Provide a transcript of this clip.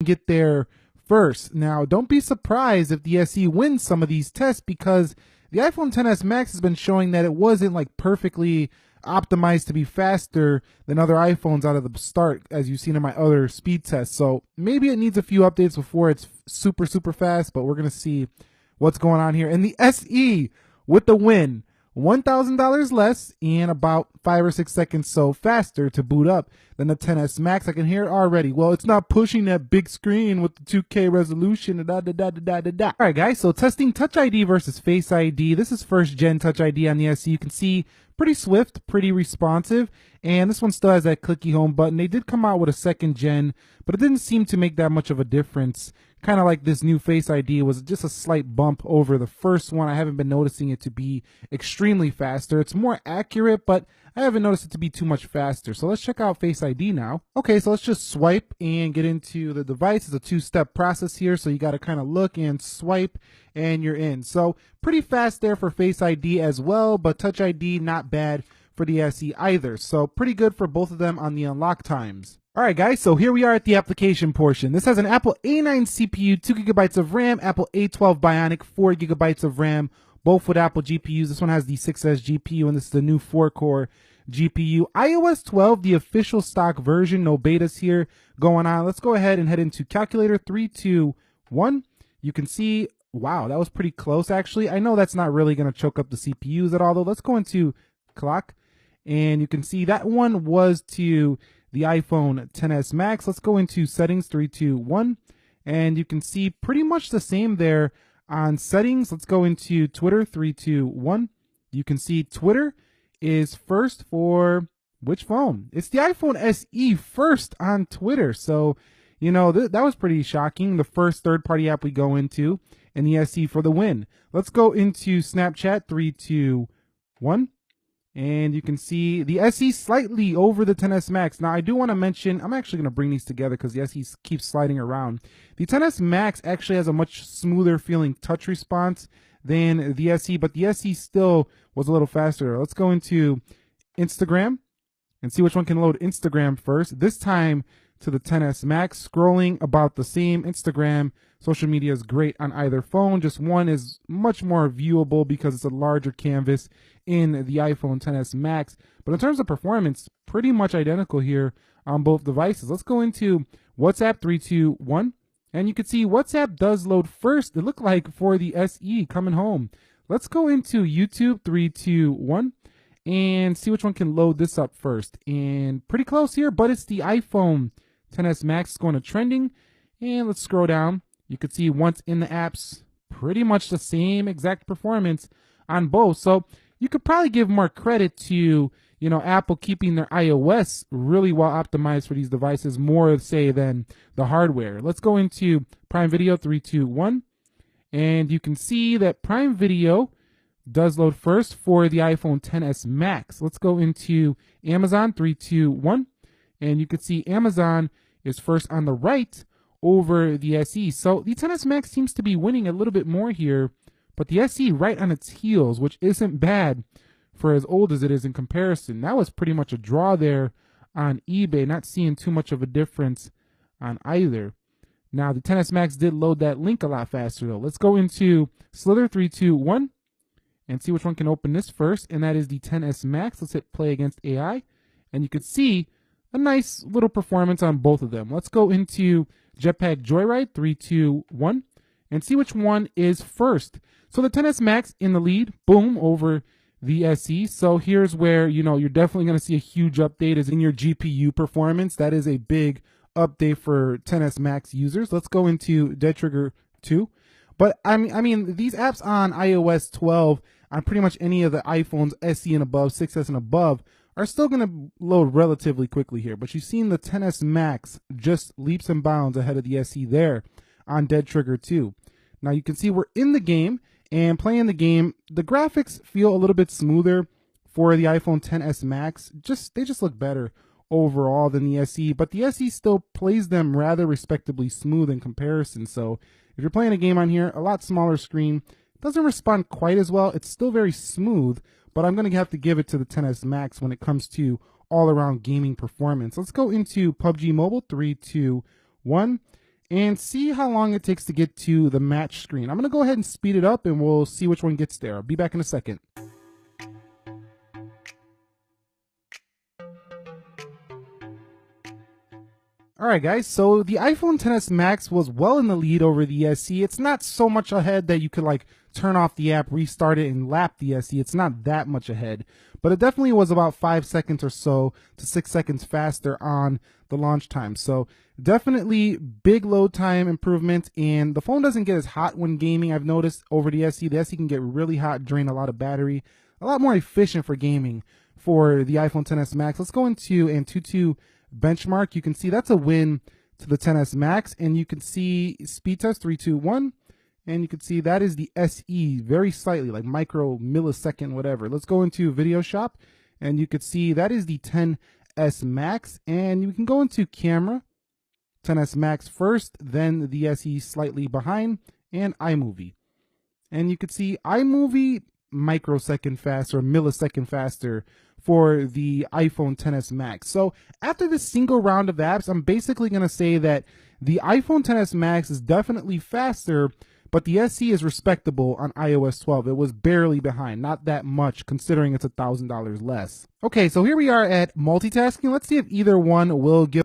get there first. Now, don't be surprised if the SE wins some of these tests, because the iPhone XS Max has been showing that it wasn't like perfectly optimized to be faster than other iPhones out of the start, as you've seen in my other speed tests. So maybe it needs a few updates before it's super fast, but we're going to see what's going on here. And the SE with the win. $1,000 less and about 5 or 6 seconds so faster to boot up than the XS Max. I can hear it already. Well, it's not pushing that big screen with the 2K resolution. All right, guys, so testing Touch ID versus Face ID. This is first gen Touch ID on the SE. You can see pretty swift, pretty responsive, and this one still has that clicky home button. They did come out with a second gen, but it didn't seem to make that much of a difference. Kind of like this new Face ID was just a slight bump over the first one. I haven't been noticing it to be extremely faster. It's more accurate, but I haven't noticed it to be too much faster. So let's check out Face ID now. Okay, so let's just swipe and get into the device. It's a two-step process here, so you got to kind of look and swipe and you're in. So pretty fast there for Face ID as well, but Touch ID not bad for the SE either. So pretty good for both of them on the unlock times. All right, guys, so here we are at the application portion. This has an Apple A9 CPU, 2 GB of RAM, Apple A12 Bionic, 4 GB of RAM, both with Apple GPUs. This one has the 6S GPU, and this is the new 4-core GPU. iOS 12, the official stock version, no betas here going on. Let's go ahead and head into calculator. 3, 2, 1. You can see, wow, that was pretty close, actually. I know that's not really going to choke up the CPUs at all, though. Let's go into clock, and you can see that one was to the iPhone XS Max. Let's go into settings. 3, 2, 1, and you can see pretty much the same there on settings. Let's go into Twitter. 3, 2, 1. You can see Twitter is first for which phone? It's the iPhone SE first on Twitter. So, you know, that was pretty shocking. The first third-party app we go into, and the SE for the win. Let's go into Snapchat. 3, 2, 1. And you can see the SE slightly over the XS Max. Now, I do want to mention, I'm actually going to bring these together because the SE keeps sliding around. The XS Max actually has a much smoother feeling touch response than the SE, but the SE still was a little faster. Let's go into Instagram and see which one can load Instagram first. This time to the XS Max, scrolling about the same. Instagram, social media is great on either phone. Just one is much more viewable because it's a larger canvas in the iPhone XS Max. But in terms of performance, pretty much identical here on both devices. Let's go into WhatsApp. 3, 2, 1. And you can see WhatsApp does load first, it looked like, for the SE coming home. Let's go into YouTube. 3, 2, 1. And see which one can load this up first. And pretty close here, but it's the iPhone XS Max going to trending. And let's scroll down. You can see once in the apps, pretty much the same exact performance on both. So you could probably give more credit to, you know, Apple keeping their iOS really well optimized for these devices, more, say, than the hardware. Let's go into Prime Video. 3, 2, 1. And you can see that Prime Video does load first for the iPhone XS Max. Let's go into Amazon. 3, 2, 1. And you can see Amazon is first on the right over the SE. So the XS Max seems to be winning a little bit more here, but the SE right on its heels, which isn't bad for as old as it is in comparison. That was pretty much a draw there on eBay, not seeing too much of a difference on either. Now, the XS Max did load that link a lot faster, though. Let's go into Slither. 3, 2, 1, and see which one can open this first, and that is the XS Max. Let's hit play against AI, and you can see a nice little performance on both of them. Let's go into Jetpack Joyride. 3, 2, 1, and see which one is first. So the XS Max in the lead, boom, over the SE. So here's where, you know, you're definitely going to see a huge update is in your GPU performance. That is a big update for XS Max users. Let's go into Dead Trigger 2. But I mean, these apps on iOS 12, on pretty much any of the iPhones SE and above, 6S and above, are still going to load relatively quickly here. But you've seen the XS Max just leaps and bounds ahead of the SE there on Dead Trigger 2. Now you can see we're in the game and playing the game. The graphics feel a little bit smoother for the iPhone XS Max. They just look better overall than the SE, but the SE still plays them rather respectably smooth in comparison. So if you're playing a game on here, a lot smaller screen, doesn't respond quite as well. It's still very smooth, but I'm going to have to give it to the XS Max when it comes to all-around gaming performance. Let's go into PUBG Mobile. 3, 2, 1. and see how long it takes to get to the match screen. I'm going to go ahead and speed it up and we'll see which one gets there. I'll be back in a second. Alright guys, so the iPhone XS Max was well in the lead over the SE. It's not so much ahead that you could like turn off the app, restart it, and lap the SE. It's not that much ahead, but it definitely was about 5 seconds or so to 6 seconds faster on the launch time. So definitely big load time improvement, and the phone doesn't get as hot when gaming. I've noticed over the SE. The SE can get really hot, drain a lot of battery, a lot more efficient for gaming for the iPhone XS Max. Let's go into Antutu benchmark. You can see that's a win to the XS Max, and you can see speed test 3, 2, 1, and you can see that is the SE very slightly, like micro millisecond whatever. Let's go into Video Shop, and you can see that is the XS Max, and you can go into camera, XS Max first, then the SE slightly behind, and iMovie, and you can see iMovie microsecond faster, millisecond faster for the iPhone XS Max. So after this single round of apps, I'm basically going to say that the iPhone XS Max is definitely faster, but the SE is respectable on iOS 12. It was barely behind, not that much considering it's $1,000 less. Okay, so here we are at multitasking. Let's see if either one will give